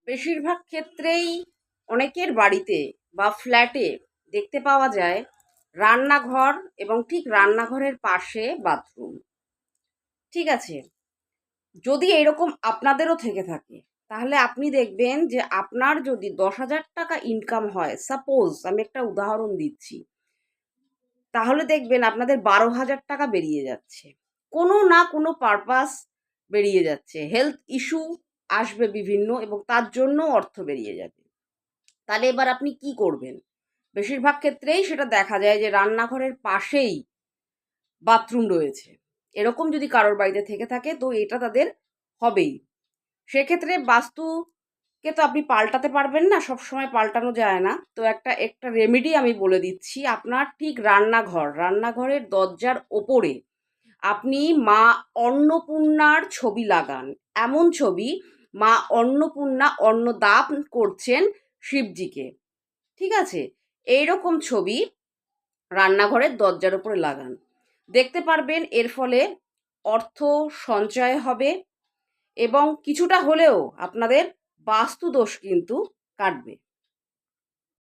বেশিরভাগ ক্ষেত্রেই অনেকের বাড়িতে বা ফ্ল্যাটে দেখতে পাওয়া যায় রান্নাঘর এবং ঠিক রান্নাঘরের পাশে বাথরুম। ঠিক আছে, যদি এরকম আপনাদেরও থেকে থাকে তাহলে আপনি দেখবেন যে আপনার যদি 10,000 টাকা ইনকাম হয়, সাপোজ আমি একটা উদাহরণ দিচ্ছি, তাহলে দেখবেন আপনাদের 12,000 টাকা বেরিয়ে যাচ্ছে। কোনো না কোনো পারপাস বেরিয়ে যাচ্ছে, হেলথ ইস্যু আসবে বিভিন্ন এবং তার জন্য অর্থ বেরিয়ে যাবে। তাহলে এবার আপনি কি করবেন? বেশিরভাগ ক্ষেত্রেই সেটা দেখা যায় যে রান্নাঘরের পাশেই বাথরুম রয়েছে। এরকম যদি কারোর বাড়িতে থেকে থাকে তো এটা তাদের হবেই। সেক্ষেত্রে বাস্তুকে তো আপনি পাল্টাতে পারবেন না, সবসময় পাল্টানো যায় না। তো একটা একটা রেমেডি আমি বলে দিচ্ছি। আপনার ঠিক রান্নাঘরের দরজার ওপরে আপনি মা অন্নপূর্ণার ছবি লাগান। এমন ছবি, মা অন্নপূর্ণা অন্নদান করছেন শিবজিকে। ঠিক আছে? এইরকম ছবি রান্নাঘরের দরজার উপরে লাগান। দেখতে পারবেন এর ফলে অর্থ সঞ্চয় হবে এবং কিছুটা হলেও আপনাদের বাস্তু দোষ কিন্তু কাটবে।